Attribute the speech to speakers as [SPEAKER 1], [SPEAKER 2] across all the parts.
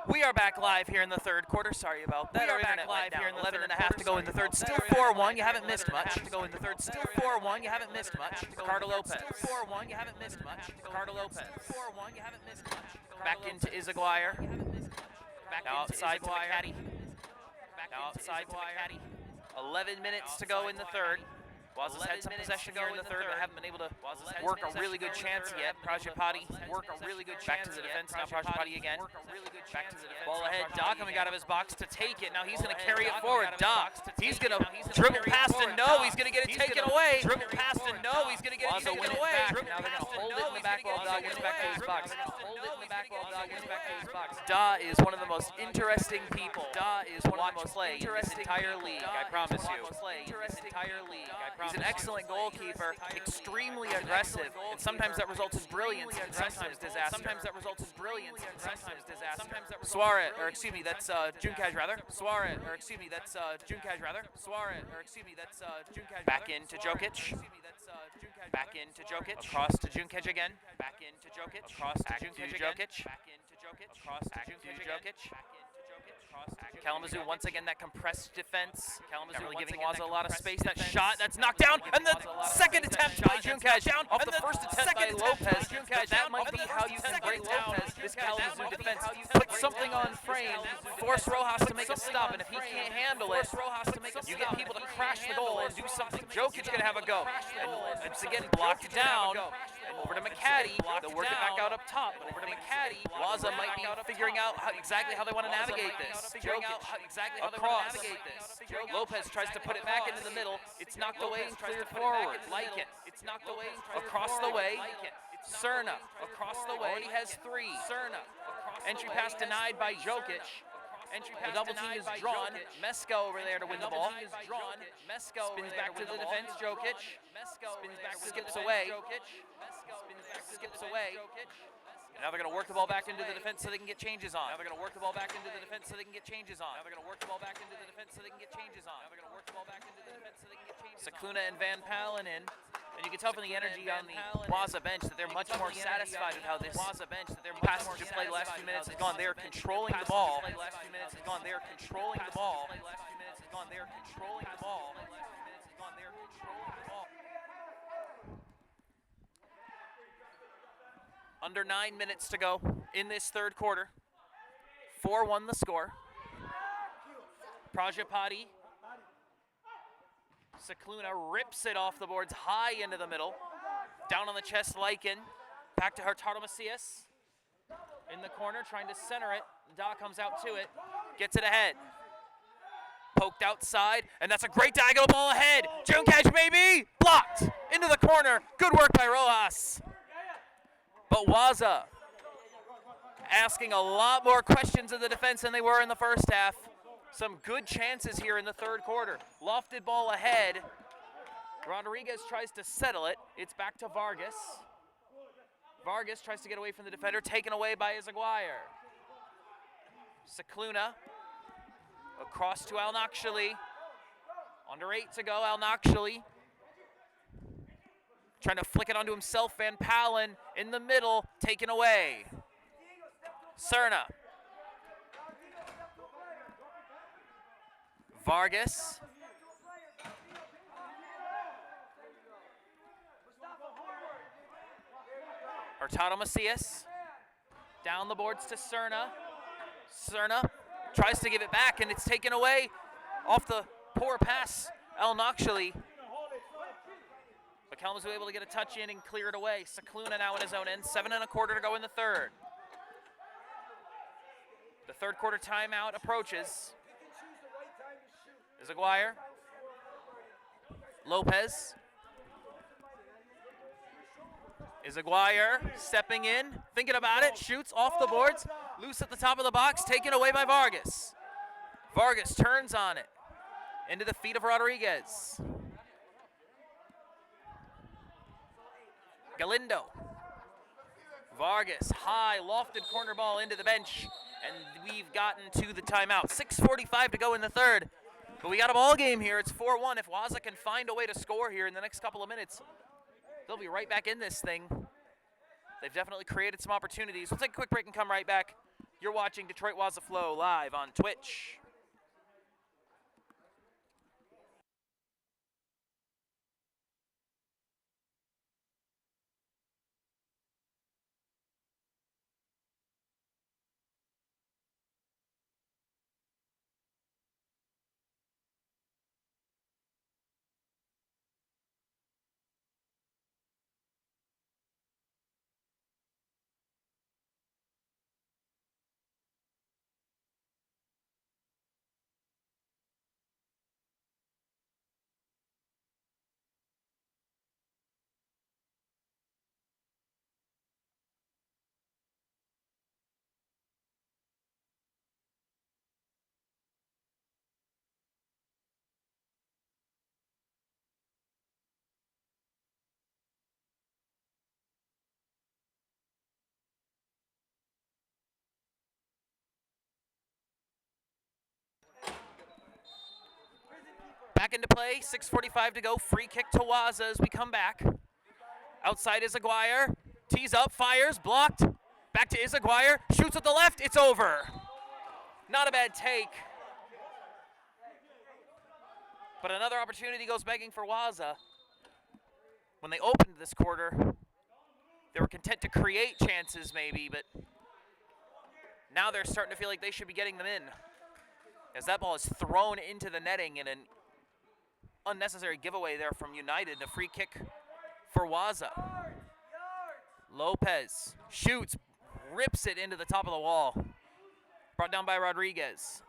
[SPEAKER 1] We are back live here in the third quarter. Sorry about that. We are back live here in the 11 and a half to go in the third. Still 4-1. You haven't missed much. To go in the third. Still 4-1. You haven't missed much. Ricardo Lopez. Still 4-1. You haven't missed much. Ricardo Lopez. 4-1. You haven't missed much. Back into Izaguirre. Back outside to McCaddy. Back outside to McCaddy. 11 minutes to go in the third. Waza's had some possession here in the third, but haven't been able to work a really good chance yet. Prajapati work a really good chance. Back to the defense, now Prajapati again. Back to the defense. Ball ahead, Doc coming out of his box to take it. Now he's going to carry it forward. Doc, he's going to dribble past and no, he's going to get it taken away. Dribble past and no, he's going to get it taken away. Now they're going to hold it in the back while Doc gets back to his box. Hold it in the back while Doc gets back to his box. Da is one of the most interesting people. Da is one of the most interesting entire league, I promise you. He's an excellent goalkeeper, extremely aggressive, and sometimes that results in brilliance, and sometimes disaster. Suarez, or excuse me, that's Junkaj rather. Suarez, or excuse me, that's Junkaj rather. Suarez, or excuse me, that's Junkaj. Back into Jokic. Back into Jokic. Across to Junkaj again. Back into Jokic. Across to Junkaj again. Back into Jokic. Across to Junkaj. Kalamazoo once again that compressed defense. Kalamazoo really giving Waza a lot of space. That shot that's knocked down, and the second attempt by Junkaj down off the first attempt by Lopez. That might be how you can break down this Kalamazoo defense. Put something on frame, force Rojas to make a stop, and if he can't handle it, you get people to crash the goal and do something. Jokic's gonna have a go, and it's again blocked down. Over to McCaddy. They'll work it back out up top. Over to McCaddy. Waza might be figuring out exactly how they want to navigate this. Across. Lopez tries to put it back into the middle. It's knocked away and cleared forward. Like it. It's knocked away and across the way. Serna. Across the way. Already has three. Serna. Entry pass denied by Jokic. The double team is drawn. Mesko over there to win the ball. Spins back to the defense. Jokic. Skips away. And now they're going to work the ball back into the defense so they can get changes on. Sakluna and Van Palen in. And you can tell from the energy on the Waza bench that they're much more satisfied with how this passage of play the last few minutes has gone. They're controlling the ball. Under 9 minutes to go in this third quarter. 4-1 the score. Prajapati. Sakluna rips it off the boards high into the middle. Down on the chest, Lycan. Back to Hurtado Macias. In the corner, trying to center it. Da comes out to it. Gets it ahead. Poked outside, and that's a great diagonal ball ahead. Junkaj maybe! Blocked! Into the corner. Good work by Rojas. But Waza asking a lot more questions of the defense than they were in the first half. Some good chances here in the third quarter. Lofted ball ahead. Rodriguez tries to settle it. It's back to Vargas. Vargas tries to get away from the defender, taken away by Izaguirre. Sakluna across to Al Nakshali. Under 8 to go, Al Nakshali. Trying to flick it onto himself, Van Palen in the middle, taken away. Serna. Vargas. Hurtado Macias. Down the boards to Serna. Serna tries to give it back, and it's taken away off the poor pass, El Nakshali. But Kalamazoo able to get a touch in and clear it away. Sakluna now in his own end. 7 1/4 to go in the third. The third quarter timeout approaches. Izaguirre. Lopez. Izaguirre stepping in, thinking about it, shoots off the boards, loose at the top of the box, taken away by Vargas. Vargas turns on it, into the feet of Rodriguez. Galindo. Vargas, high, lofted corner ball into the bench, and we've gotten to the timeout. 6:45 to go in the third, but we got a ball game here. It's 4-1. If Waza can find a way to score here in the next couple of minutes, they'll be right back in this thing. They've definitely created some opportunities. We'll take a quick break and come right back. You're watching Detroit Waza Flow live on Twitch. Back into play, 6:45 to go. Free kick to Waza as we come back. Outside is Aguirre. Tees up, fires, blocked. Back to Izaguirre. Shoots with the left. It's over. Not a bad take. But another opportunity goes begging for Waza. When they opened this quarter, they were content to create chances maybe, but now they're starting to feel like they should be getting them in. As that ball is thrown into the netting in an unnecessary giveaway there from United. A free kick for Waza. Lopez shoots, rips it into the top of the wall. Brought down by Rodriguez.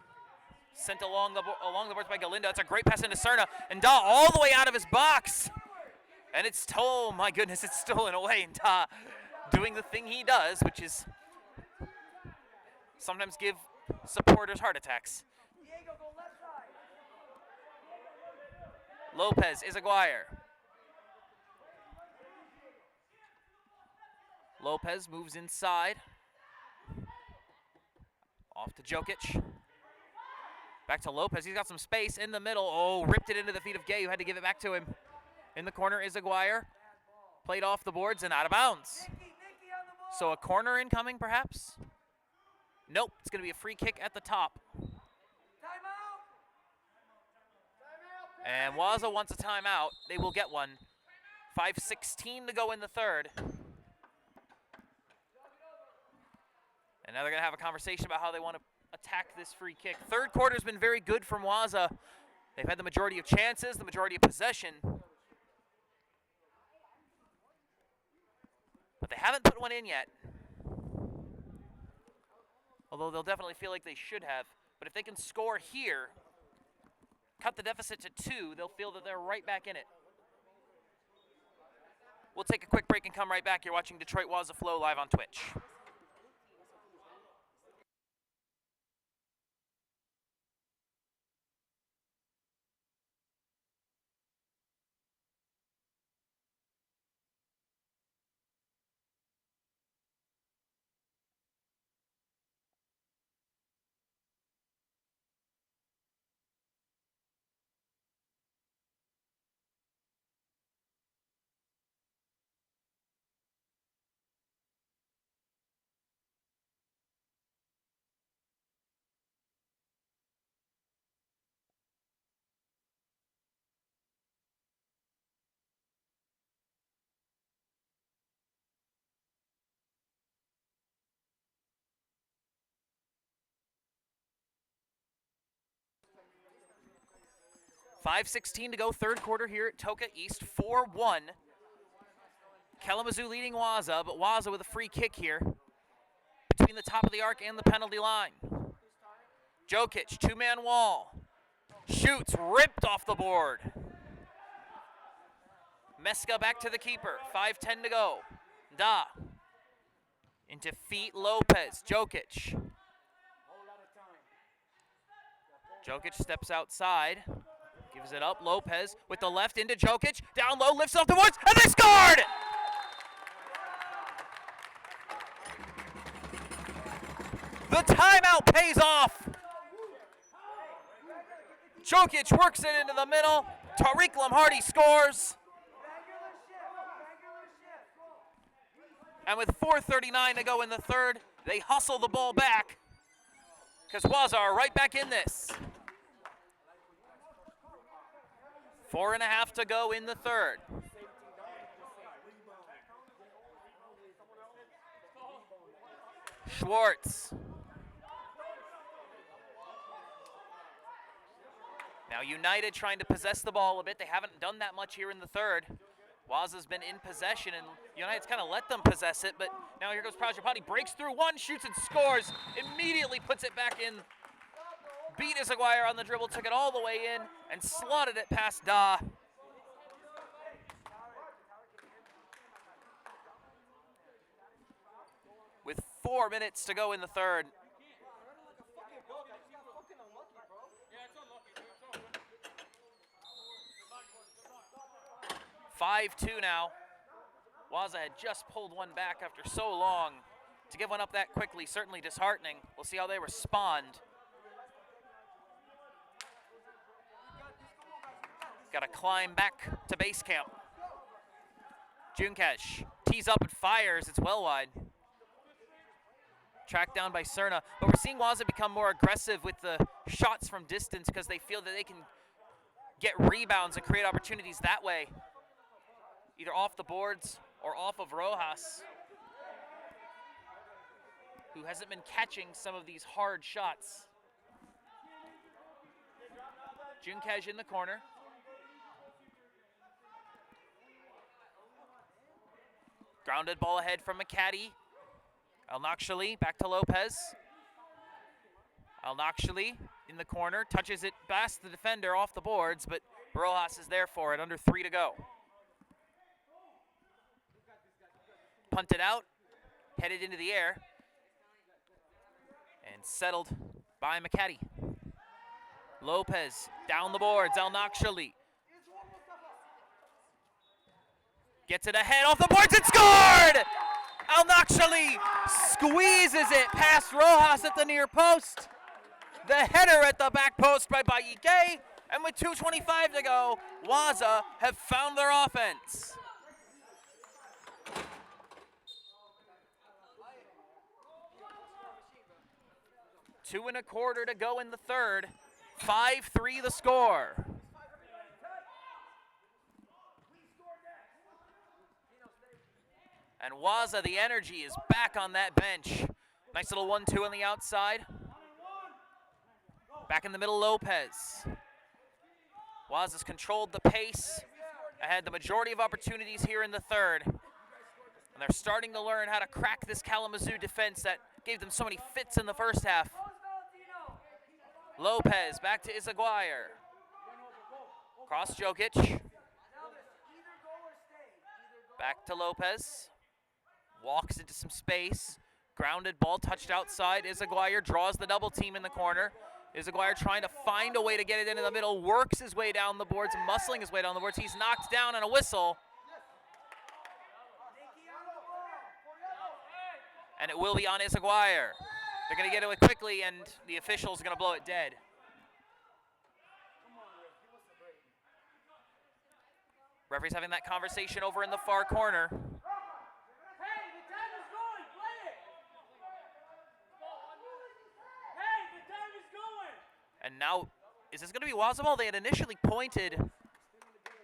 [SPEAKER 1] Sent along the boards by Galindo. It's a great pass into Serna. And Da all the way out of his box. And it's, oh my goodness, it's stolen away. And Da doing the thing he does, which is sometimes give supporters heart attacks. Lopez is Aguirre. Lopez moves inside. Off to Jokic. Back to Lopez. He's got some space in the middle. Oh, ripped it into the feet of Gay, who had to give it back to him. In the corner is Aguirre. Played off the boards and out of bounds. So a corner incoming, perhaps? Nope, it's going to be a free kick at the top. And Waza wants a timeout. They will get one. 5:16 to go in the third. And now they're going to have a conversation about how they want to attack this free kick. Third quarter's been very good from Waza. They've had the majority of chances, the majority of possession. But they haven't put one in yet. Although they'll definitely feel like they should have. But if they can score here, cut the deficit to 2, they'll feel that they're right back in it. We'll take a quick break and come right back. You're watching Detroit Waza Flow live on Twitch. $5:16 to go, third quarter here at Toka East, 4-1. Kalamazoo leading Waza, but Waza with a free kick here between the top of the arc and the penalty line. Jokic, two-man wall. Shoots, ripped off the board. Meska back to the keeper, 5:10 to go. Da. Into feet Lopez, Jokic. Jokic steps outside. Gives it up, Lopez with the left into Jokic. Down low, lifts off the boards, and they scored! The timeout pays off. Jokic works it into the middle. Tariq Lamhardy scores. And with 4:39 to go in the third, they hustle the ball back. because Waza are right back in this. 4.5 to go in the third. Schwartz. Now United trying to possess the ball a bit. They haven't done that much here in the third. Waza's been in possession, and United's kind of let them possess it, but now here goes Prajapati, breaks through one, shoots and scores, immediately puts it back in. Beat Izaguirre on the dribble, took it all the way in, and slotted it past Da. With 4 minutes to go in the third. 5-2 now. Waza had just pulled one back after so long. To give one up that quickly, certainly disheartening. We'll see how they respond. Got to climb back to base camp. Junkesh tees up and fires. It's well wide. Tracked down by Cerna. But we're seeing Waza become more aggressive with the shots from distance because they feel that they can get rebounds and create opportunities that way. Either off the boards or off of Rojas, who hasn't been catching some of these hard shots. Junkesh in the corner. Grounded ball ahead from McCaddy. El-Nakshali back to Lopez. El-Nakshali in the corner, touches it past the defender off the boards, but Rojas is there for it, under 3 to go. Punted out, headed into the air, and settled by McCaddy. Lopez down the boards, El-Nakshali. Gets it ahead, off the boards, and scored! El-Nakshali squeezes it past Rojas at the near post. The header at the back post by Baike, and with 2:25 to go, Waza have found their offense. Two and a quarter to go in the third. 5-3 the score. And Waza, the energy is back on that bench. Nice little 1-2 on the outside. Back in the middle, Lopez. Waza's controlled the pace. Had the majority of opportunities here in the third. And they're starting to learn how to crack this Kalamazoo defense that gave them so many fits in the first half. Lopez back to Izaguirre. Cross Jokic. Back to Lopez. Walks into some space. Grounded ball touched outside. Izaguirre draws the double team in the corner. Izaguirre trying to find a way to get it into the middle. Works his way down the boards, muscling his way down the boards. He's knocked down on a whistle. And it will be on Izaguirre. They're going to get it quickly, and the official's going to blow it dead. Referee's having that conversation over in the far corner.
[SPEAKER 2] Hey, the time is going. Play it. Hey, the time is going.
[SPEAKER 1] And now, is this going to be Waza ball? They had initially pointed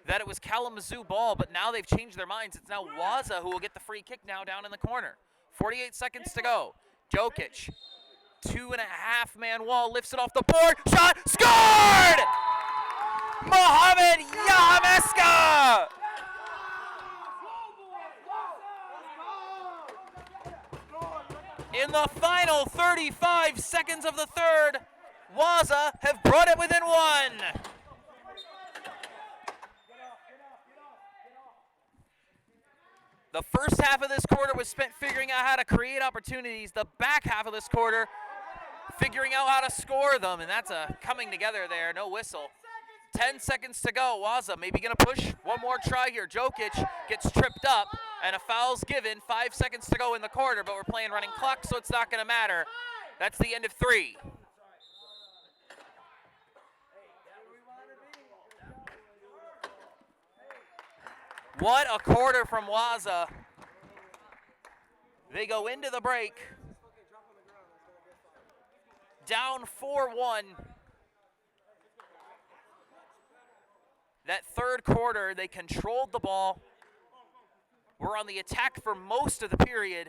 [SPEAKER 1] that it was Kalamazoo ball, but now they've changed their minds. It's now Waza who will get the free kick now down in the corner. 48 seconds to go. Jokic, 2.5-man wall, lifts it off the board. Shot, scored! Mohamed Yahameska! In the final 35 seconds of the third, Waza have brought it within one. The first half of this quarter was spent figuring out how to create opportunities. The back half of this quarter, figuring out how to score them, and that's a coming together there, no whistle. 10 seconds to go. Waza maybe going to push one more try here. Jokic gets tripped up, and a foul's given. 5 seconds to go in the quarter, but we're playing running clock, so it's not going to matter. That's the end of 3. What a quarter from Waza. They go into the break down 4-1. That third quarter, they controlled the ball. Were on the attack for most of the period.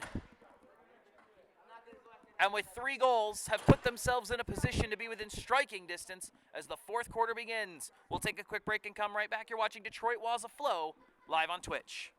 [SPEAKER 1] And with 3 goals, have put themselves in a position to be within striking distance as the fourth quarter begins. We'll take a quick break and come right back. You're watching Detroit Waza Flow live on Twitch.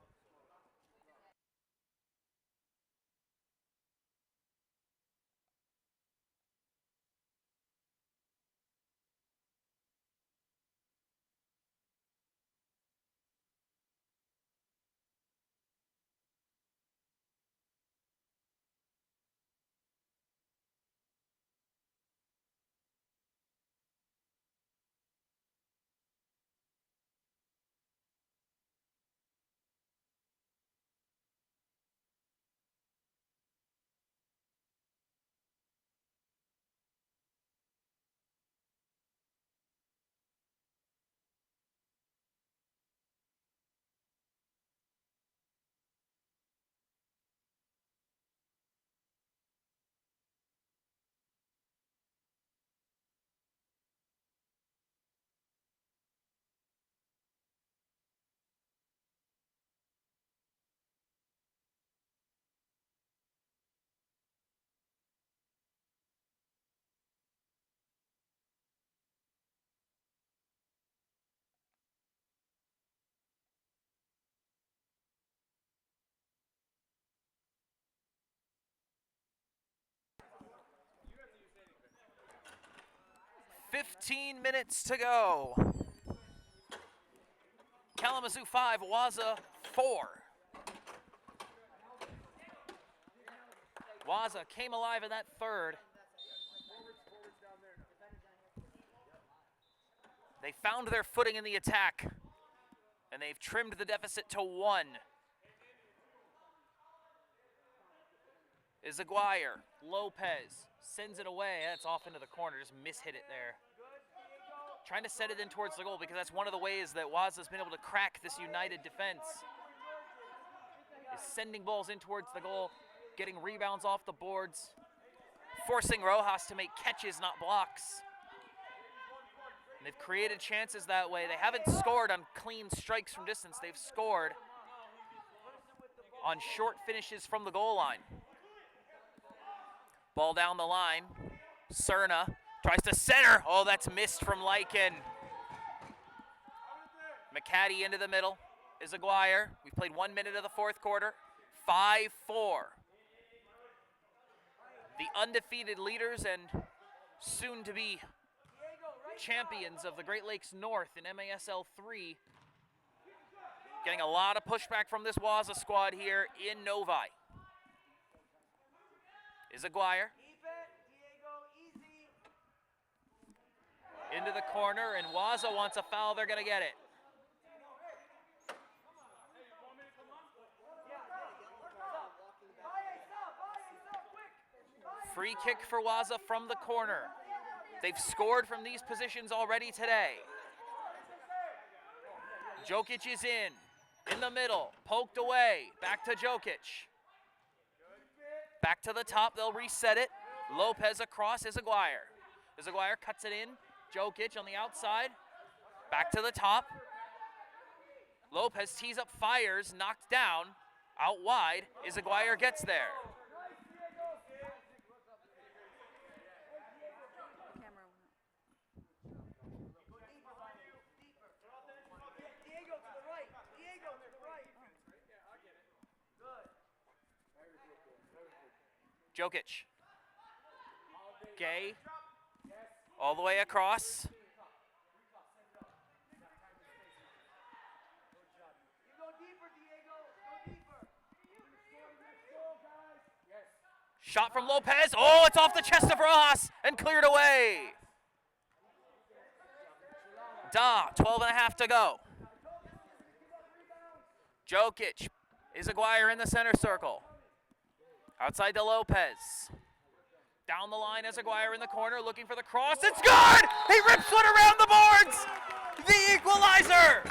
[SPEAKER 1] "15 minutes to go. Kalamazoo 5, Waza 4. Waza came alive in that third. They found their footing in the attack, and they've trimmed the deficit to 1. Izaguirre, Lopez, sends it away. That's off into the corner, just mishit it there. Trying to set it in towards the goal because that's one of the ways that Waza's been able to crack this united defense. Is sending balls in towards the goal, getting rebounds off the boards, forcing Rojas to make catches, not blocks. And they've created chances that way. They haven't scored on clean strikes from distance. They've scored on short finishes from the goal line. Ball down the line. Cerna tries to center. Oh, that's missed from Lycan. McCaddy into the middle. Izaguirre. We've played 1 minute of the fourth quarter. 5-4. The undefeated leaders and soon-to-be champions of the Great Lakes North in MASL 3. Getting a lot of pushback from this Waza squad here in Novi. Izaguirre. Into the corner, and Waza wants a foul. They're going to get it. Free kick for Waza from the corner. They've scored from these positions already today. Jokic is in the middle, poked away, back to Jokic. Back to the top, they'll reset it. Lopez across, Izaguirre. Izaguirre cuts it in. Jokic on the outside. Back to the top. Lopez tees up, fires, knocked down. Out wide, Izaguirre gets there. Jokic. Gay. All the way across. Shot from Lopez. Oh, it's off the chest of Rojas and cleared away. 12 and a half to go. Jokic. Izaguirre in the center circle. Outside to Lopez. Down the line, Izaguirre in the corner, looking for the cross. It's good! He rips one around the boards! The equalizer!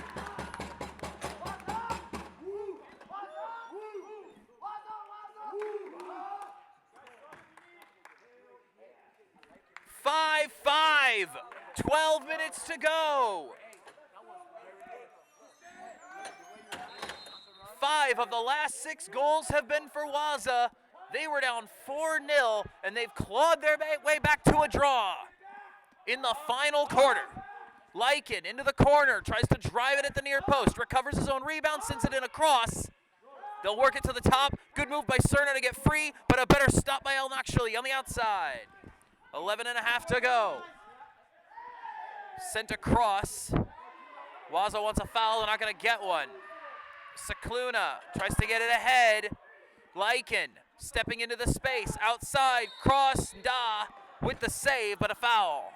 [SPEAKER 1] 12 minutes to go. 5 of the last 6 goals have been for Waza. They were down 4-0, and they've clawed their way back to a draw in the final quarter. Lycan into the corner, tries to drive it at the near post, recovers his own rebound, sends it in across. They'll work it to the top. Good move by Cerna to get free, but a better stop by El Nakshali on the outside. 11.5 to go. Sent across. Waza wants a foul, they're not going to get one. Cicluna tries to get it ahead. Lycan stepping into the space, outside, cross, Da with the save, but a foul.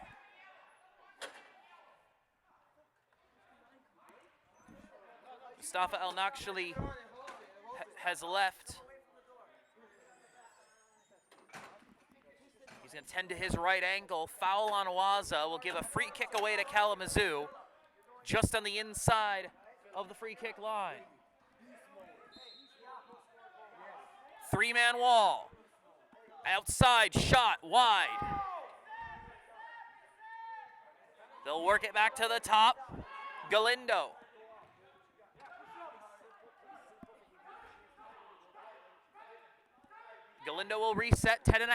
[SPEAKER 1] Mustafa El Nakshali has left. He's going to tend to his right ankle. Foul on Waza will give a free kick away to Kalamazoo, just on the inside of the free kick line. 3-man wall. Outside, shot, wide. They'll work it back to the top. Galindo. Galindo will reset, 10.5.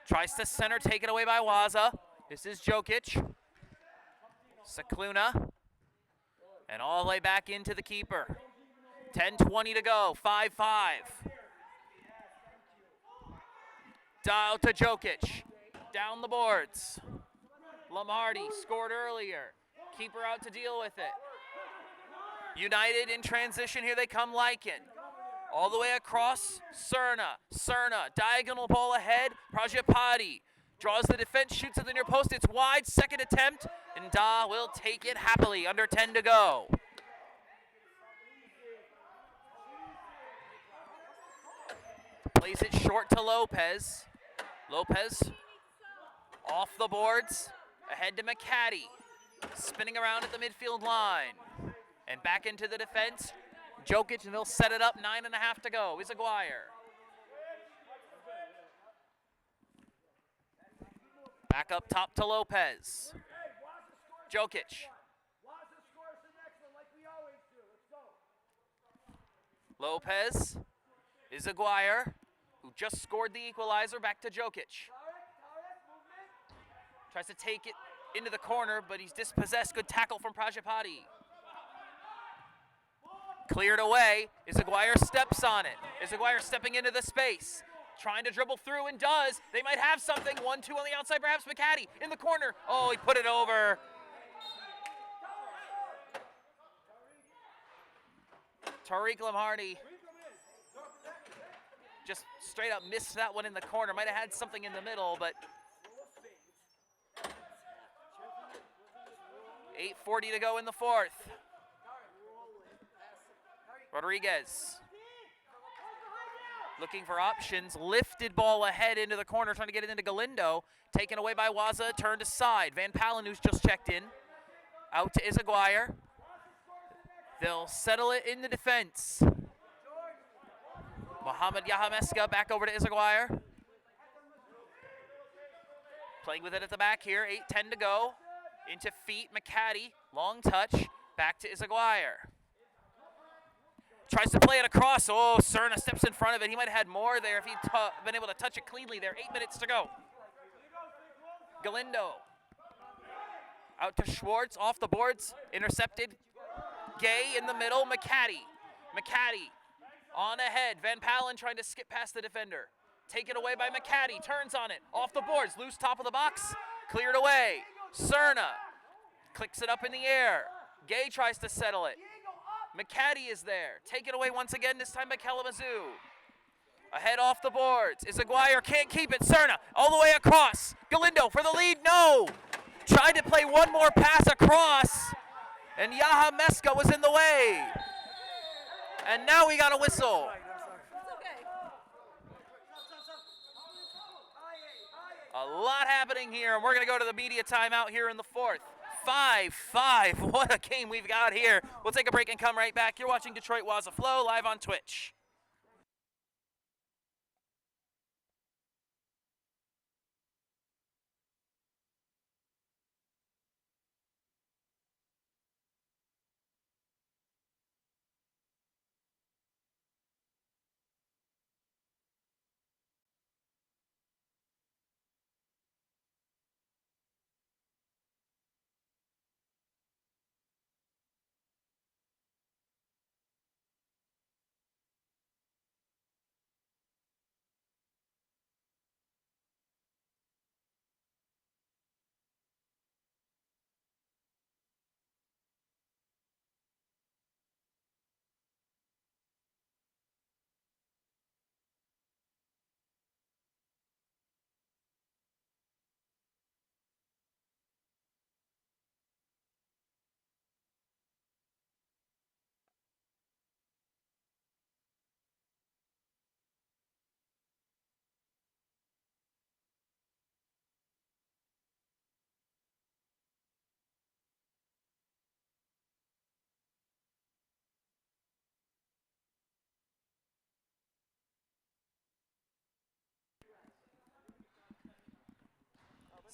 [SPEAKER 1] Tries to center, taken away by Waza. This is Jokic. Cicluna. And all the way back into the keeper. 10:20 to go, 5-5. Dial to Jokic. Down the boards. Lamarty scored earlier. Keeper out to deal with it. United in transition, here they come, Lycan. All the way across, Cerna. Cerna, diagonal ball ahead, Prajapati. Draws the defense, shoots at the near post, it's wide, second attempt, and Da will take it happily, under 10 to go. Plays it short to Lopez. Lopez off the boards, ahead to McCaddy. Spinning around at the midfield line. And back into the defense. Jokic, and they'll set it up, 9.5 to go. Izaguirre. Back up top to Lopez. Jokic. Lopez. Izaguirre, who just scored the equalizer, back to Jokic. Tries to take it into the corner, but he's dispossessed. Good tackle from Prajapati. Cleared away. Izaguirre steps on it. Izaguirre stepping into the space. Trying to dribble through, and does. They might have something. 1-2 on the outside, perhaps McCaddy in the corner. Oh, he put it over. Tariq Lamarty just straight up missed that one in the corner. Might have had something in the middle, but 8:40 to go in the fourth. Rodriguez looking for options. Lifted ball ahead into the corner, trying to get it into Galindo. Taken away by Waza, turned aside. Van Palen, who's just checked in. Out to Izaguirre. They'll settle it in the defense. Mohamed Yahameska back over to Izaguirre. Playing with it at the back here, 8:10 to go. Into feet, McCaddy, long touch, back to Izaguirre. Tries to play it across. Oh, Cerna steps in front of it. He might have had more there if he'd been able to touch it cleanly there. 8 minutes to go. Galindo. Out to Schwartz, off the boards, intercepted. Gay in the middle, McCaddy. McCaddy on ahead. Van Palen trying to skip past the defender. Taken away by McCaddy, turns on it. Off the boards, loose top of the box. Cleared away. Cerna clicks it up in the air. Gay tries to settle it. McCaddy is there. Taken away once again, this time by Kalamazoo. Ahead off the boards. Izaguirre can't keep it. Cerna all the way across. Galindo for the lead. No. Tried to play one more pass across, and Yahameska was in the way. And now we got a whistle. A lot happening here, and we're going to go to the media timeout here in the fourth. 5-5. What a game we've got here. We'll take a break and come right back. You're watching Detroit Waza Flow live on Twitch.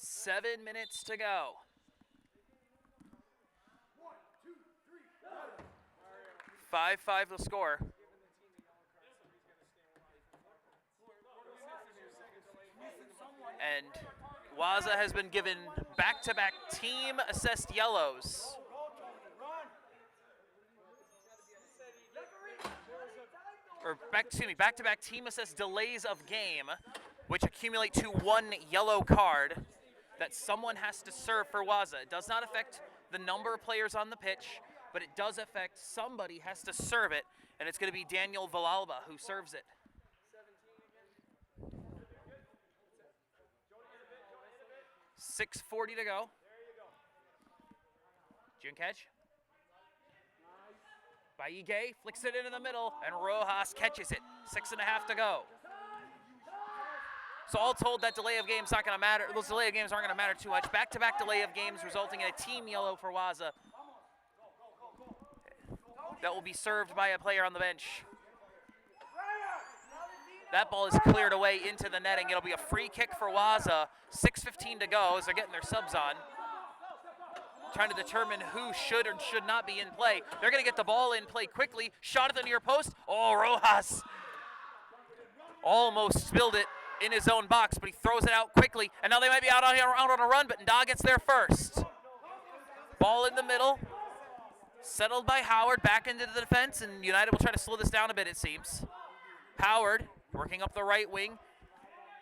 [SPEAKER 1] 7 minutes to go. 5-5 the score. And Waza has been given back-to-back team assessed yellows. Or back-to-back team assessed delays of game, which accumulate to 1 yellow card that someone has to serve for Waza. It does not affect the number of players on the pitch, but it does affect somebody has to serve it, and it's going to be Daniel Villalba who serves it. 6:40 to go. June catch. Baige flicks it into the middle, and Rojas catches it. 6.5 to go. So all told, that delay of game's not going to matter. Those delay of games aren't going to matter too much. Back-to-back delay of games resulting in a team yellow for Waza. That will be served by a player on the bench. That ball is cleared away into the netting. It'll be a free kick for Waza. 6:15 to go as they're getting their subs on. Trying to determine who should or should not be in play. They're going to get the ball in play quickly. Shot at the near post. Oh, Rojas almost spilled it in his own box, but he throws it out quickly. And now they might be out on a run, but Nda gets there first. Ball in the middle. Settled by Howard back into the defense, and United will try to slow this down a bit, it seems. Howard working up the right wing.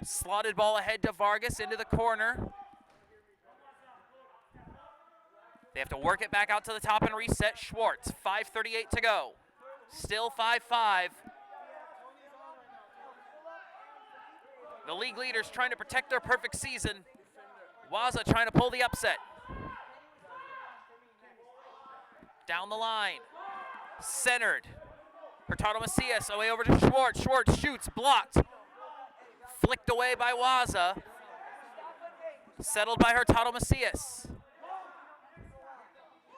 [SPEAKER 1] Slotted ball ahead to Vargas into the corner. They have to work it back out to the top and reset. Schwartz, 5:38 to go. Still 5-5. The league leaders trying to protect their perfect season. Waza trying to pull the upset. Down the line. Centered. Hurtado Macias away over to Schwartz. Schwartz shoots, blocked. Flicked away by Waza. Settled by Hurtado Macias.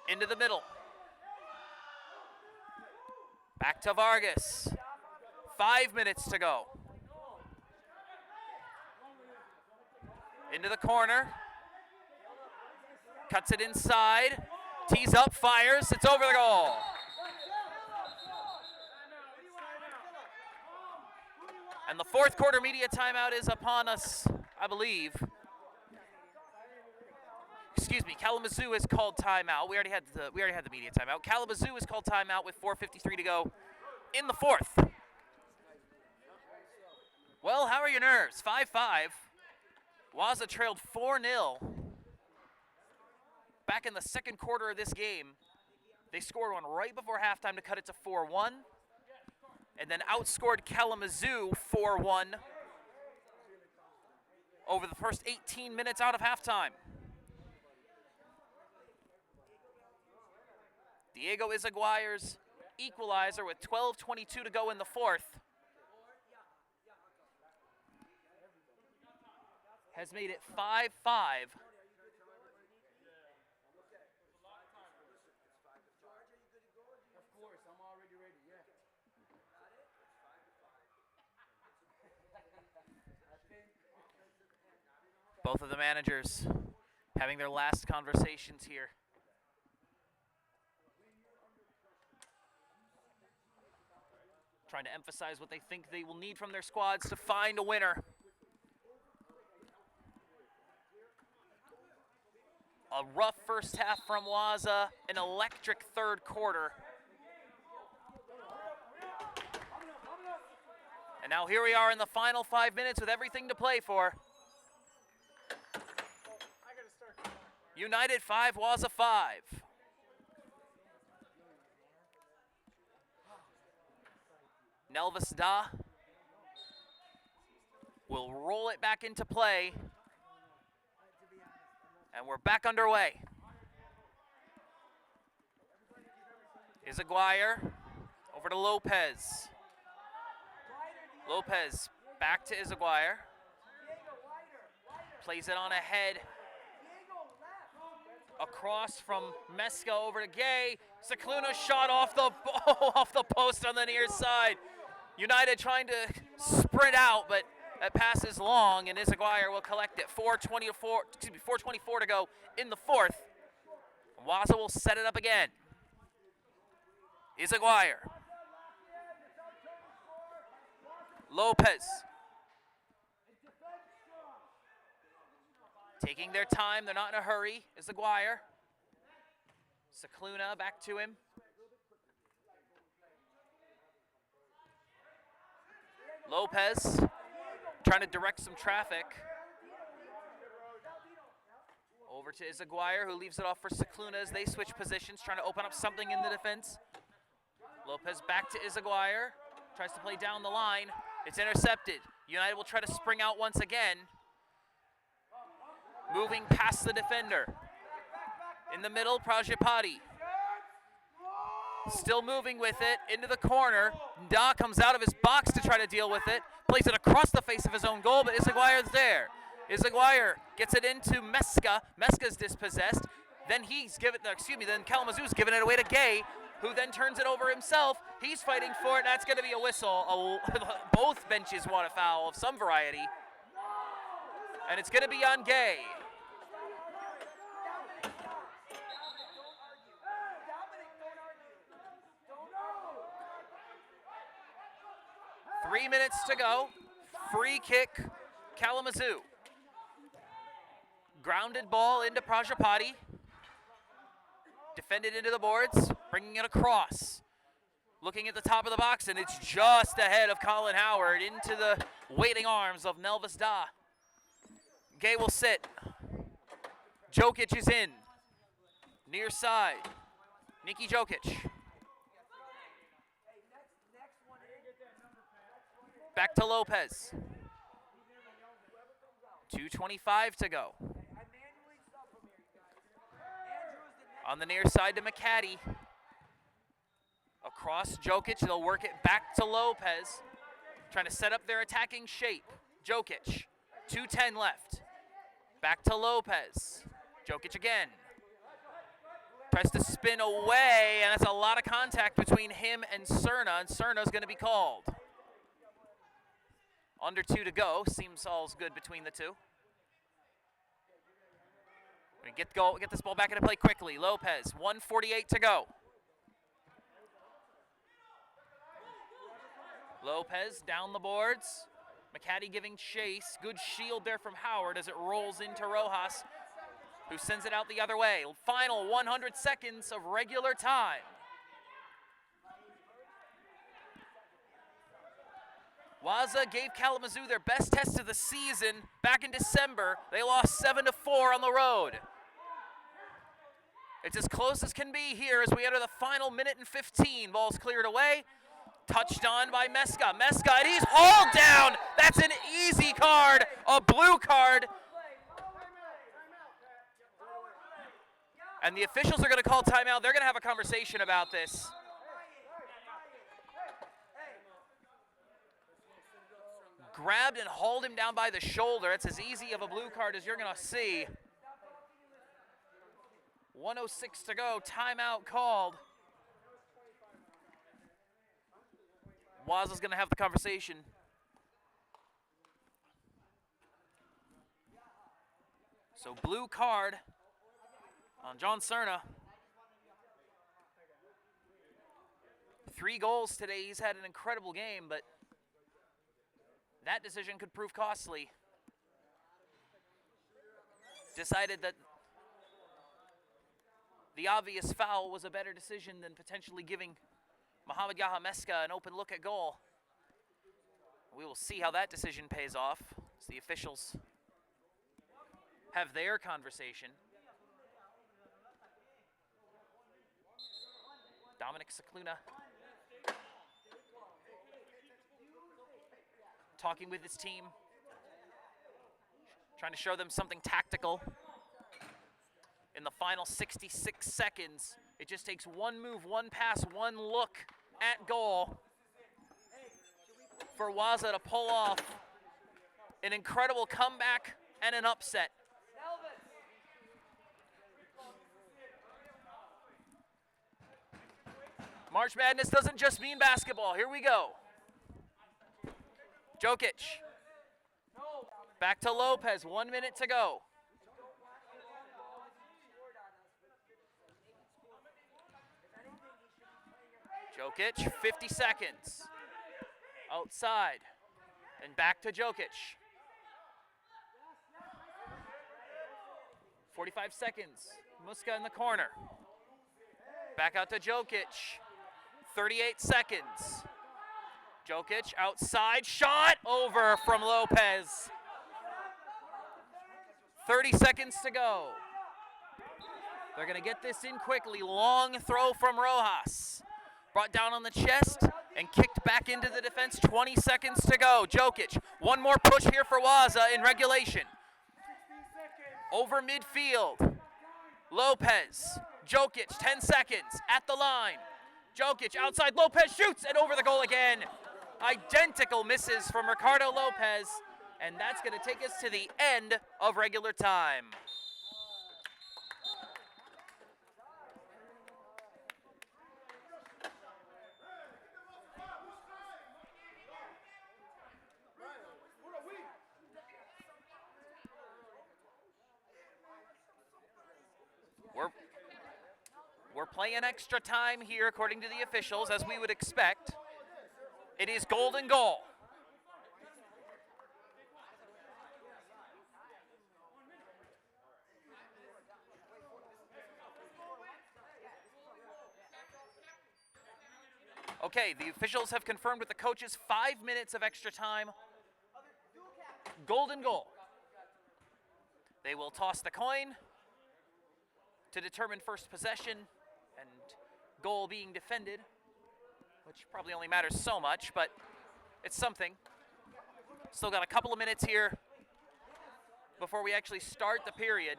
[SPEAKER 1] Into the middle. Back to Vargas. 5 minutes to go. Into the corner. Cuts it inside. Tees up, fires. It's over the goal. And the fourth quarter media timeout is upon us, I believe. Excuse me, Kalamazoo has called timeout. We already had the media timeout. Kalamazoo has called timeout with 4:53 to go in the fourth. Well, how are your nerves? 5-5. Waza trailed 4-0. Back in the second quarter of this game, they scored one right before halftime to cut it to 4-1, and then outscored Kalamazoo 4-1 over the first 18 minutes out of halftime. Diego Izaguirre's equalizer with 12:22 to go in the fourth has made it 5-5. Both of the managers having their last conversations here. Trying to emphasize what they think they will need from their squads to find a winner. A rough first half from Waza, an electric third quarter. And now here we are in the final 5 minutes with everything to play for. United 5, Waza 5. Nelvis Da will roll it back into play. And we're back underway. Izaguirre over to Lopez. Lopez back to Izaguirre. Plays it on ahead. Across from Mesca over to Gay. Cicluna shot off the post on the near side. United trying to sprint out, but That pass is long, and Izaguirre will collect it. 4:24 to go in the fourth. Waza will set it up again. Izaguirre. Lopez. Taking their time, they're not in a hurry. Izaguirre. Cicluna back to him. Lopez trying to direct some traffic. Over to Izaguirre, who leaves it off for Cicluna as they switch positions, trying to open up something in the defense. Lopez back to Izaguirre, tries to play down the line. It's intercepted. United will try to spring out once again. Moving past the defender. In the middle, Prajapati. Still moving with it into the corner. Da comes out of his box to try to deal with it. Plays it across the face of his own goal, but Izaguirre's there. Izaguirre gets it into Mesca. Mesca's dispossessed. Then then Kalamazoo's giving it away to Gay, who then turns it over himself. He's fighting for it. That's going to be a whistle. Both benches want a foul of some variety. And it's going to be on Gay. Three minutes to go. Free kick, Kalamazoo. Grounded ball into Prajapati. Defended into the boards, bringing it across. Looking at the top of the box, and it's just ahead of Colin Howard into the waiting arms of Nelvis Da. Gay will sit. Jokic is in. Near side. Niki Jokic. Back to Lopez. 2:25 to go. On the near side to McCaddy. Across Jokic, they'll work it back to Lopez. Trying to set up their attacking shape. Jokic, 2:10 left. Back to Lopez. Jokic again. Tries to spin away, and that's a lot of contact between him and Cerna, and Cerna's going to be called. Under 2 to go. Seems all's good between the two. Get this ball back into play quickly. Lopez, 1:48 to go. Lopez down the boards. McCaddy giving chase. Good shield there from Howard as it rolls into Rojas, who sends it out the other way. Final 100 seconds of regular time. Waza gave Kalamazoo their best test of the season back in December. They lost 7-4 on the road. It's as close as can be here as we enter the final minute and 15. Ball's cleared away. Touched on by Mesca. Mesca, and he's hauled down. That's an easy card, a blue card. And the officials are going to call timeout. They're going to have a conversation about this. Grabbed and hauled him down by the shoulder. It's as easy of a blue card as you're going to see. 1:06 to go. Timeout called. Waza's going to have the conversation. So blue card on John Cerna. 3 goals today. He's had an incredible game, but that decision could prove costly. Decided that the obvious foul was a better decision than potentially giving Mohamed Yaha Mesca an open look at goal. We will see how that decision pays off as the officials have their conversation. Dominic Cicluna talking with his team, trying to show them something tactical. In the final 66 seconds, it just takes one move, one pass, one look at goal for Waza to pull off an incredible comeback and an upset. March Madness doesn't just mean basketball. Here we go. Jokic Back to Lopez, 1 minute to go. Jokic, 50 seconds. Outside. And back to Jokic. 45 seconds. Muska in the corner. Back out to Jokic. 38 seconds. Jokic outside. Shot over from Lopez. 30 seconds to go. They're going to get this in quickly. Long throw from Rojas. Brought down on the chest and kicked back into the defense. 20 seconds to go. Jokic, one more push here for Waza in regulation. Over midfield. Lopez, Jokic, 10 seconds at the line. Jokic outside, Lopez shoots and over the goal again. Identical misses from Ricardo Lopez, and that's going to take us to the end of regular time. We're playing extra time here according to the officials, as we would expect. It is golden goal. Okay, the officials have confirmed with the coaches 5 minutes of extra time. Golden goal. They will toss the coin to determine first possession and goal being defended, which probably only matters so much, but it's something. Still got a couple of minutes here before we actually start the period.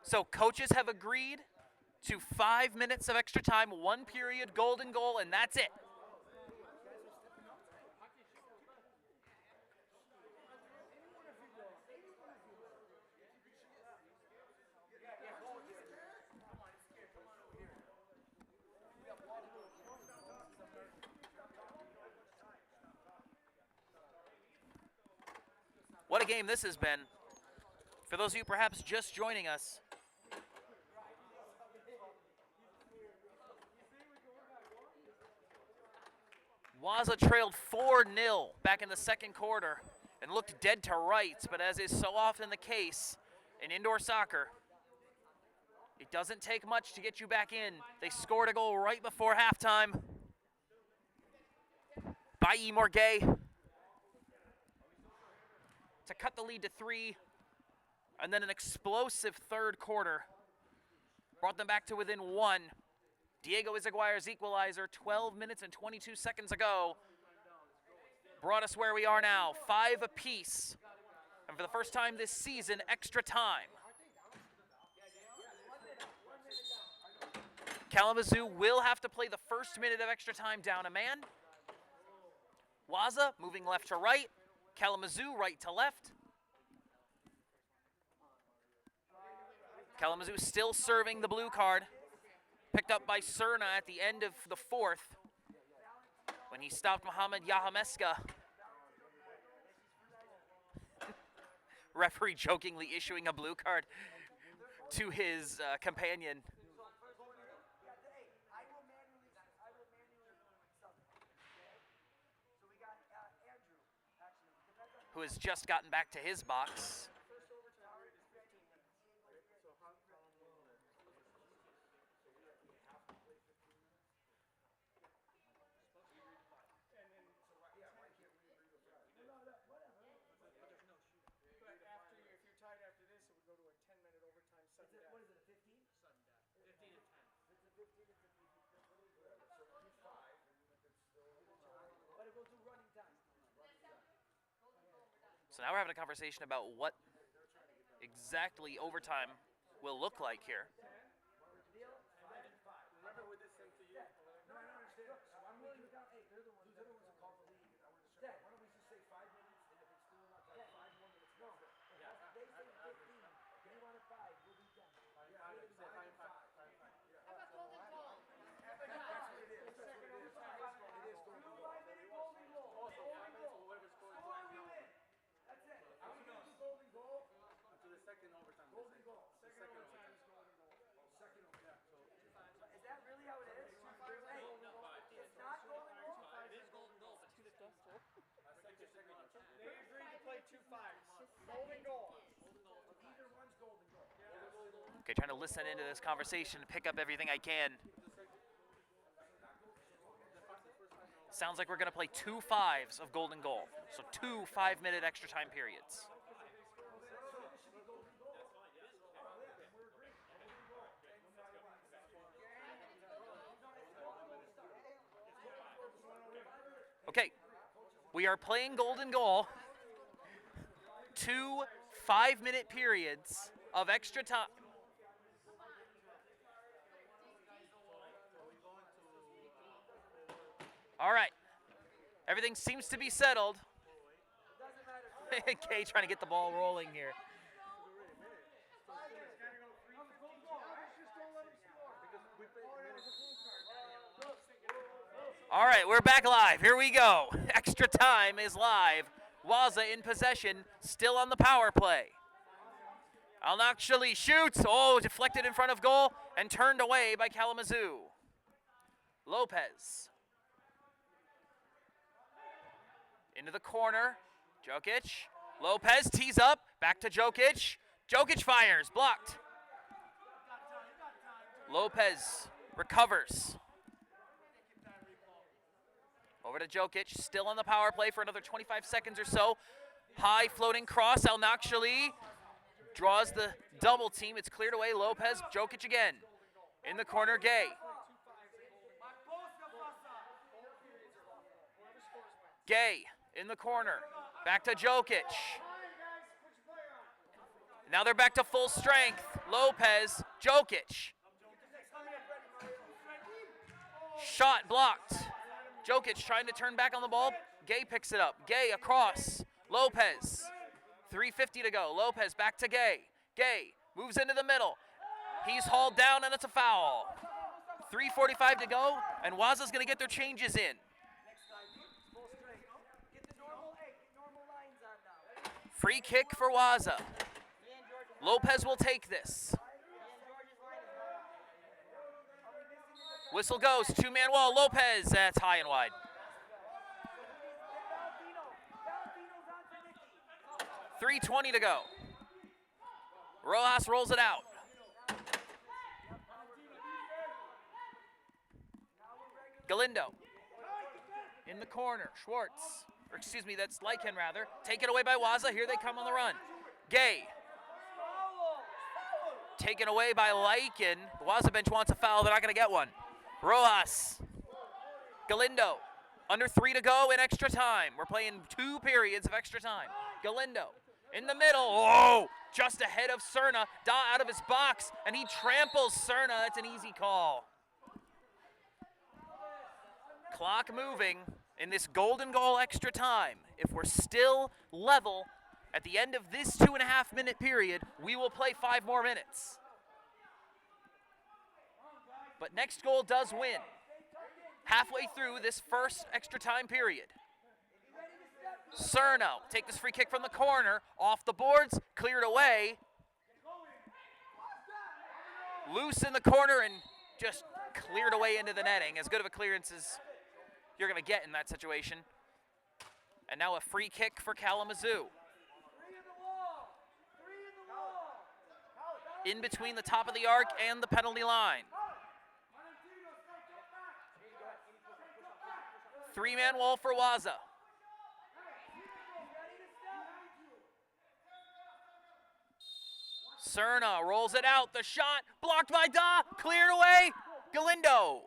[SPEAKER 1] So coaches have agreed to 5 minutes of extra time, 1 period, golden goal, and that's it. What a game this has been. For those of you perhaps just joining us, Waza trailed 4-0 back in the second quarter and looked dead to rights, but as is so often the case in indoor soccer, it doesn't take much to get you back in. They scored a goal right before halftime by Morgay to cut the lead to 3, and then an explosive third quarter brought them back to within 1. Diego Izaguirre's equalizer 12 minutes and 22 seconds ago brought us where we are now, 5 apiece. And for the first time this season, extra time. Kalamazoo will have to play the first minute of extra time down a man. Waza moving left to right. Kalamazoo right to left. Kalamazoo still serving the blue card. Picked up by Cerna at the end of the fourth when he stopped Mohamed Yahameska. Referee jokingly issuing a blue card to his companion. Who has just gotten back to his box. So now we're having a conversation about what exactly overtime will look like here.
[SPEAKER 3] Remember with this
[SPEAKER 1] Okay, trying to listen into this conversation and pick up everything I can. Sounds like we're going to play 2 5s of golden goal. So 2 5-minute extra time periods. Okay, we are playing golden goal. 2 5-minute periods of extra time. All right. Everything seems to be settled. Kay trying to get the ball rolling here. All right, we're back live. Here we go. Extra time is live. Waza in possession, still on the power play. Al-Nakshali shoots. Oh, deflected in front of goal and turned away by Kalamazoo. Lopez. Into the corner. Jokic. Lopez tees up. Back to Jokic. Jokic fires. Blocked. Lopez recovers. Over to Jokic. Still on the power play for another 25 seconds or so. High floating cross. Al-Nakshali draws the double team. It's cleared away. Lopez. Jokic again. In the corner. Gay. Gay. In the corner, back to Jokic. Now they're back to full strength. Lopez, Jokic. Shot blocked. Jokic trying to turn back on the ball. Gay picks it up. Gay across. Lopez. 3:50 to go. Lopez back to Gay. Gay moves into the middle. He's hauled down and it's a foul. 3:45 to go, and Waza's going to get their changes in. Free kick for Waza. Lopez will take this. Whistle goes, 2-man wall, Lopez, that's high and wide. 3:20 to go. Rojas rolls it out. Galindo. In the corner, Schwartz. Or excuse me, that's Lycan rather. Taken away by Waza. Here they come on the run. Gay. Taken away by Lycan. The Waza bench wants a foul. They're not going to get one. Rojas. Galindo. Under 3 to go in extra time. We're playing 2 periods of extra time. Galindo. In the middle. Oh! Just ahead of Cerna. Da out of his box. And he tramples Cerna. That's an easy call. Clock moving. In this golden goal extra time, if we're still level at the end of this 2.5-minute period, we will play 5 more minutes. But next goal does win. Halfway through this first extra time period. Cerna take this free kick from the corner, off the boards, cleared away. Loose in the corner and just cleared away into the netting. As good of a clearance as you're going to get in that situation. And now a free kick for Kalamazoo. In between the top of the arc and the penalty line. 3-man wall for Waza. Cerna rolls it out. The shot blocked by Da. Cleared away. Galindo.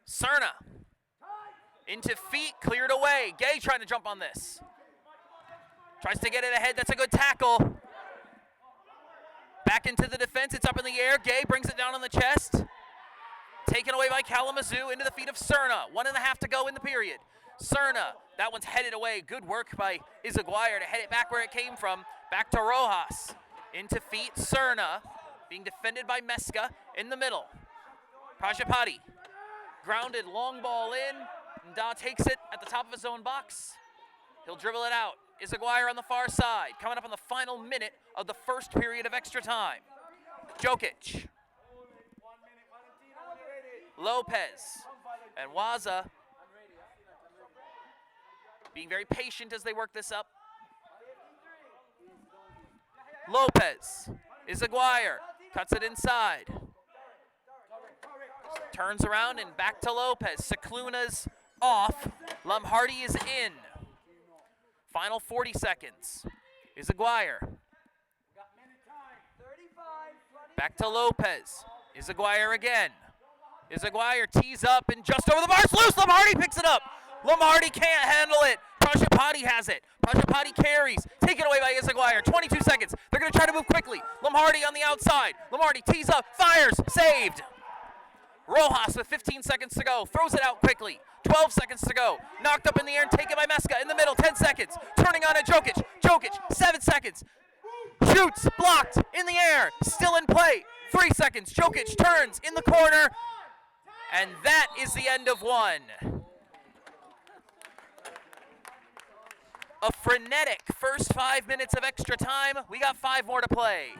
[SPEAKER 1] Cerna. Into feet, cleared away. Gay trying to jump on this. Tries to get it ahead. That's a good tackle. Back into the defense. It's up in the air. Gay brings it down on the chest. Taken away by Kalamazoo into the feet of Cerna. 1.5 to go in the period. Cerna. That one's headed away. Good work by Izaguirre to head it back where it came from. Back to Rojas. Into feet. Cerna. Being defended by Mesca in the middle. Prajapati. Grounded, long ball in. Da takes it at the top of his own box. He'll dribble it out. Izaguirre on the far side. Coming up on the final minute of the first period of extra time. Jokic. Lopez. And Waza being very patient as they work this up. Lopez. Izaguirre cuts it inside. Turns around and back to Lopez. Cicluna's off. Lumhardy is in. Final 40 seconds. Izaguirre. Back to Lopez. Izaguirre again. Izaguirre tees up and just over the bar. It's loose. Lumhardy picks it up. Lumhardy can't handle it. Prajapati has it. Prajapati carries. Taken away by Izaguirre. 22 seconds. They're going to try to move quickly. Lumhardy on the outside. Lumhardy tees up. Fires. Saved. Rojas with 15 seconds to go. Throws it out quickly. 12 seconds to go. Knocked up in the air and taken by Meska in the middle. 10 seconds. Turning on to Jokic. Jokic. 7 seconds. Shoots. Blocked. In the air. Still in play. 3 seconds. Jokic turns in the corner. And that is the end of one. A frenetic first 5 minutes of extra time. We got 5 more to play.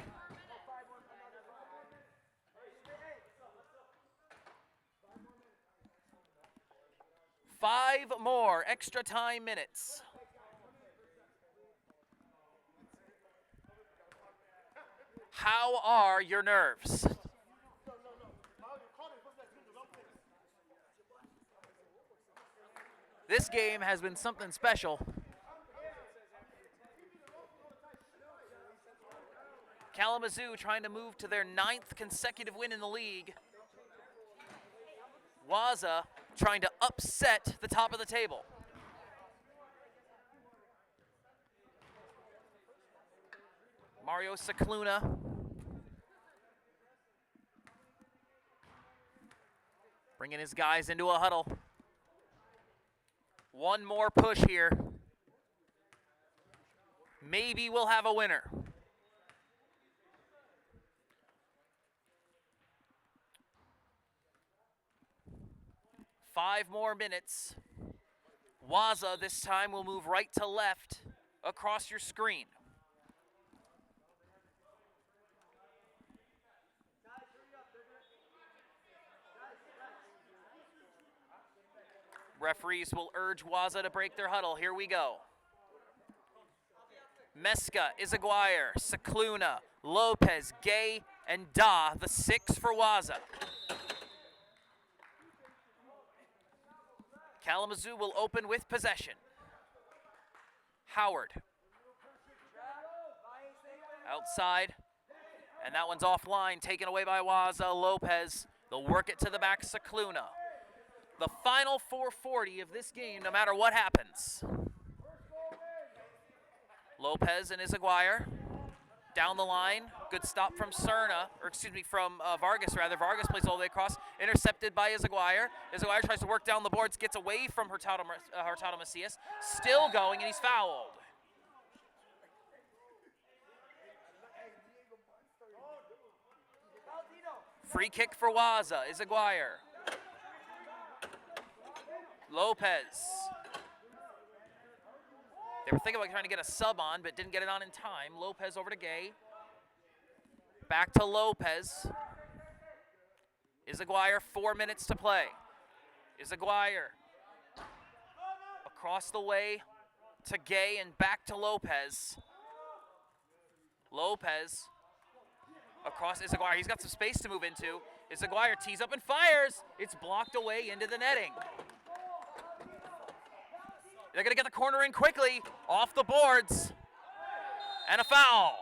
[SPEAKER 1] Five more extra time minutes. How are your nerves? This game has been something special. Kalamazoo trying to move to their 9th consecutive win in the league. Waza trying to upset the top of the table. Mario Cicluna. Bringing his guys into a huddle. One more push here. Maybe we'll have a winner. Five more minutes. Waza this time will move right to left across your screen. Referees will urge Waza to break their huddle. Here we go. Meska, Izaguirre, Cicluna, Lopez, Gay, and Da, the 6 for Waza. Kalamazoo will open with possession. Howard. Outside. And that one's offline, taken away by Waza. Lopez. They'll work it to the back, Cicluna. The final 4:40 of this game, no matter what happens. Lopez and Izaguirre. Down the line, good stop from Vargas rather. Vargas plays all the way across, intercepted by Izaguirre. Izaguirre tries to work down the boards, gets away from Hurtado Macias. Still going, and he's fouled. Free kick for Waza, Izaguirre. Lopez. They were thinking about trying to get a sub on, but didn't get it on in time. Lopez over to Gay. Back to Lopez. Izaguirre, 4 minutes to play. Izaguirre. Across the way to Gay and back to Lopez. Lopez. Across Izaguirre. He's got some space to move into. Izaguirre tees up and fires. It's blocked away into the netting. They're going to get the corner in quickly. Off the boards. And a foul.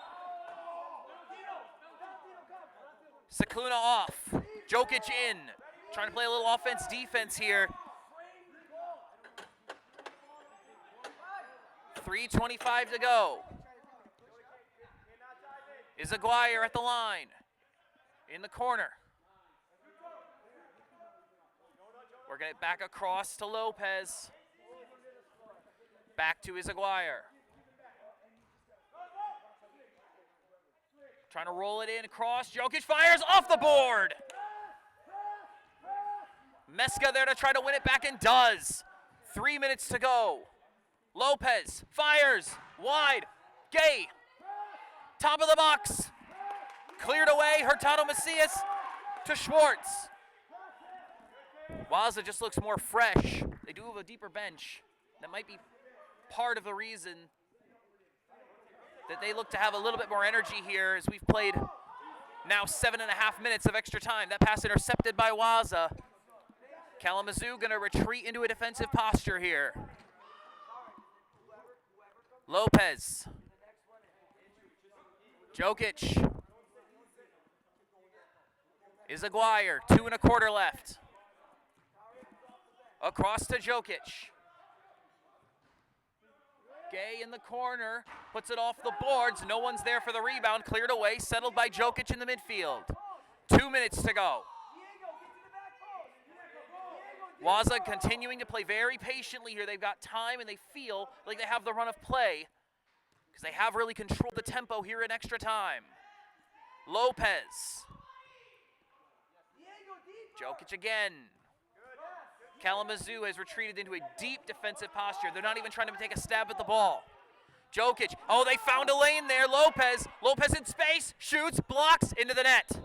[SPEAKER 1] Cicluna off. Jokic in. Trying to play a little offense-defense here. 3:25 to go. Izaguirre at the line. In the corner. Working it back across to Lopez. Back to Izaguirre. Trying to roll it in across. Jokic fires off the board. Meska there to try to win it back and does. 3 minutes to go. Lopez fires wide. Gay. Top of the box. Cleared away. Hurtado Macias to Schwartz. Waza just looks more fresh. They do have a deeper bench. That might be part of the reason that they look to have a little bit more energy here as we've played now 7.5 minutes of extra time. That pass intercepted by Waza. Kalamazoo going to retreat into a defensive posture here. Lopez. Jokic. Izaguirre, 2.25 left. Across to Jokic. Gay in the corner, puts it off the boards. No one's there for the rebound. Cleared away, settled by Jokic in the midfield. 2 minutes to go. Waza continuing to play very patiently here. They've got time and they feel like they have the run of play because they have really controlled the tempo here in extra time. Lopez. Jokic again. Kalamazoo has retreated into a deep defensive posture. They're not even trying to take a stab at the ball. Jokic, oh, they found a lane there. Lopez in space, shoots, blocks, into the net.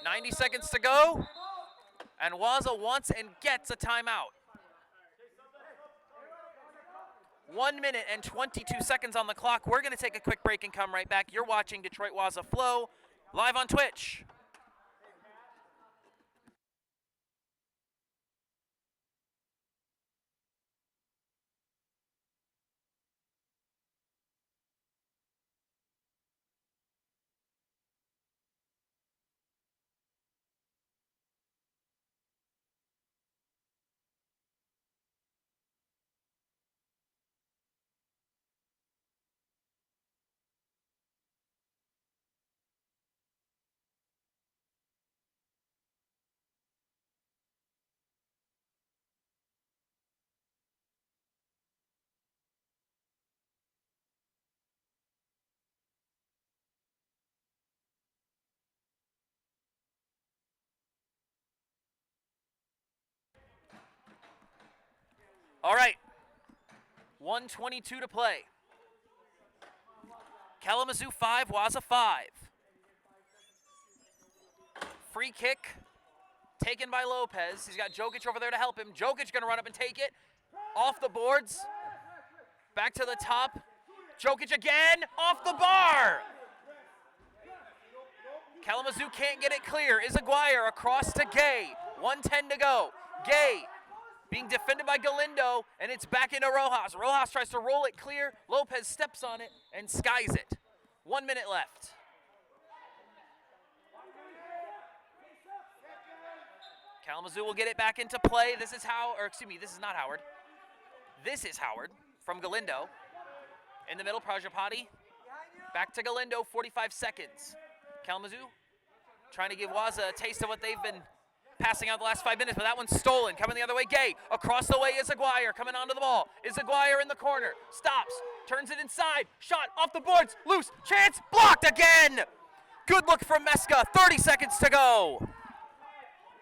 [SPEAKER 1] 90 seconds to go, and Waza wants and gets a timeout. 1 minute and 22 seconds on the clock. We're going to take a quick break and come right back. You're watching Detroit Waza Flow live on Twitch. All right, 1:22 to play. Kalamazoo 5, Waza 5. Free kick taken by Lopez. He's got Jokic over there to help him. Jokic going to run up and take it. Off the boards. Back to the top. Jokic again, off the bar. Kalamazoo can't get it clear. Izaguirre across to Gay. 1:10 to go. Gay being defended by Galindo, and it's back into Rojas. Rojas tries to roll it clear. Lopez steps on it and skies it. 1 minute left. Kalamazoo will get it back into play. This is not Howard. This is Howard from Galindo. In the middle, Prajapati. Back to Galindo, 45 seconds. Kalamazoo trying to give Waza a taste of what they've been passing out the last 5 minutes, but that one's stolen. Coming the other way, Gay. Across the way is Izaguirre, coming onto the ball. Izaguirre in the corner, stops, turns it inside. Shot off the boards, loose, chance, blocked again. Good look from Meska, 30 seconds to go.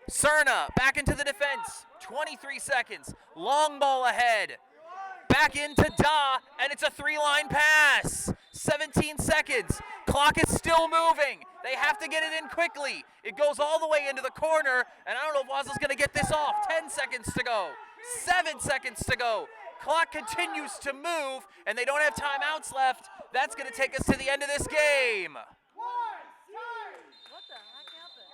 [SPEAKER 1] Cerna back into the defense, 23 seconds. Long ball ahead. Back into Da, and it's a 3-line pass. 17 seconds. Clock is still moving. They have to get it in quickly. It goes all the way into the corner, and I don't know if Waza's going to get this off. 10 seconds to go. 7 seconds to go. Clock continues to move, and they don't have timeouts left. That's going to take us to the end of this game.
[SPEAKER 2] What the heck happened?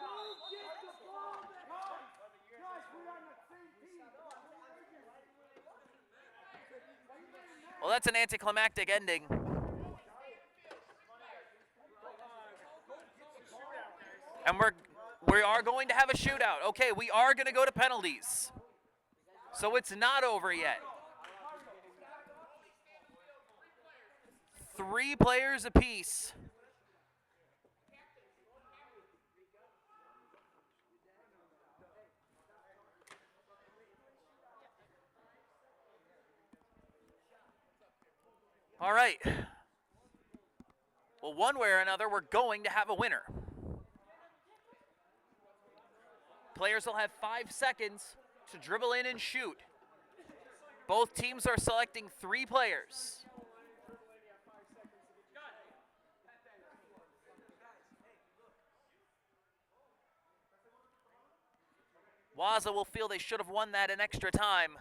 [SPEAKER 1] Well, that's an anticlimactic ending. And we are going to have a shootout. Okay, we are going to go to penalties. So it's not over yet. 3 players apiece. All right. Well, one way or another, we're going to have a winner. Players will have 5 seconds to dribble in and shoot. Both teams are selecting 3 players. Waza will feel they should have won that in extra time.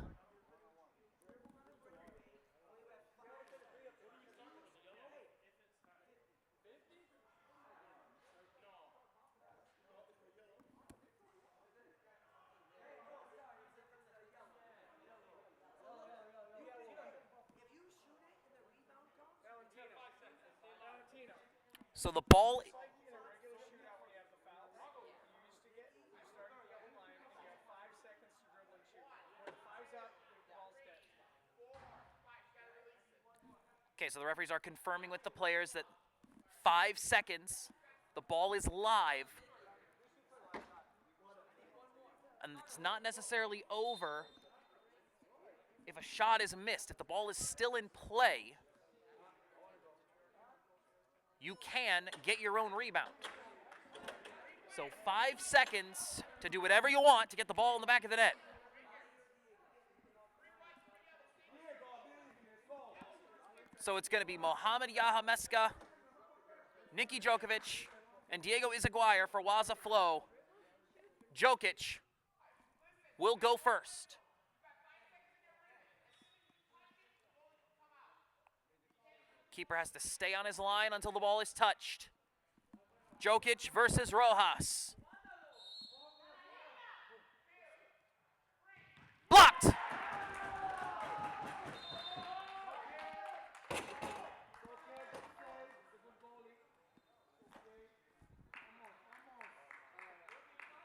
[SPEAKER 1] So the ball. Okay, so the referees are confirming with the players that 5 seconds, the ball is live, and it's not necessarily over if a shot is missed. If the ball is still in play, you can get your own rebound. So 5 seconds to do whatever you want to get the ball in the back of the net. So it's going to be Mohamed Yahameska, Nicky Djokovic, and Diego Izaguirre for Waza Flow. Jokic will go first. Keeper has to stay on his line until the ball is touched. Jokic versus Rojas. Blocked!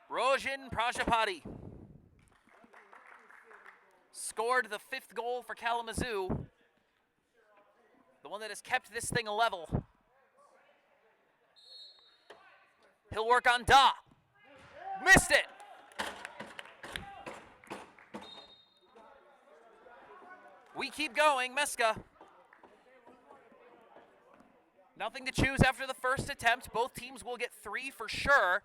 [SPEAKER 1] Rojan Prajapati scored the 5th goal for Kalamazoo, the one that has kept this thing level. He'll work on Da. Missed it! We keep going, Meska. Nothing to choose after the first attempt. Both teams will get 3 for sure.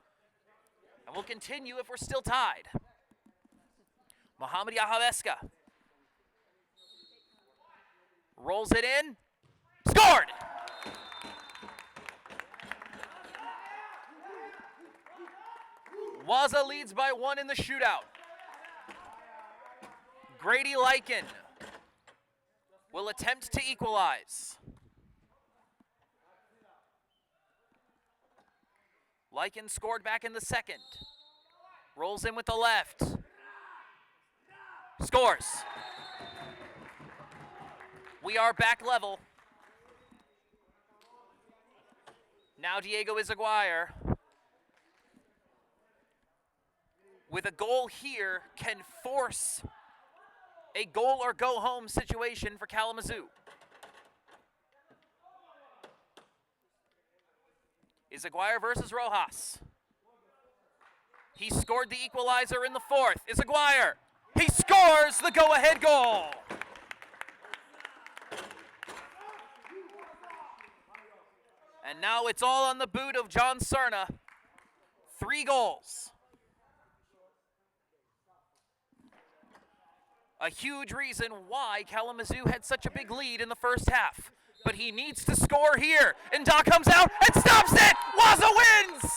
[SPEAKER 1] And we'll continue if we're still tied. Mohamed Yahameska rolls it in. Scored! Waza leads by 1 in the shootout. Grady Lycan will attempt to equalize. Lycan scored back in the second. Rolls in with the left. Scores. We are back level. Now Diego Izaguirre, with a goal here, can force a goal or go home situation for Kalamazoo. Izaguirre versus Rojas. He scored the equalizer in the 4th. Izaguirre, he scores the go-ahead goal. And now it's all on the boot of John Cerna. 3 goals. A huge reason why Kalamazoo had such a big lead in the first half. But he needs to score here. And Da comes out and stops it! Waza wins!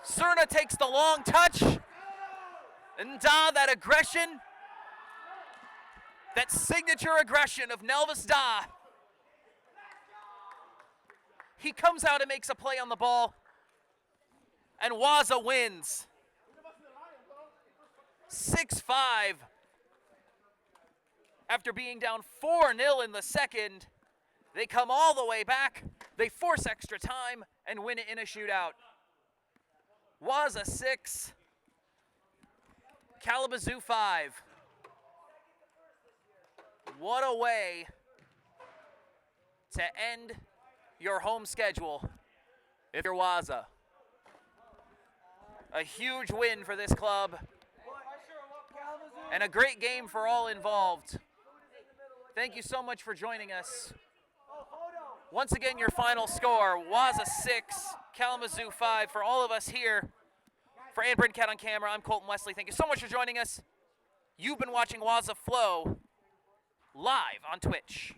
[SPEAKER 1] Cerna takes the long touch. And Da, that aggression, that signature aggression of Nelvis Da. He comes out and makes a play on the ball. And Waza wins. 6-5. After being down 4-0 in the second, they come all the way back. They force extra time and win it in a shootout. Waza 6, Kalamazoo 5. What a way to end your home schedule if you're Waza. A huge win for this club. And a great game for all involved. Thank you so much for joining us. Once again, your final score, Waza 6, Kalamazoo 5. For all of us here, for Ann Brincat on camera, I'm Colton Wesley. Thank you so much for joining us. You've been watching Waza Flow live on Twitch.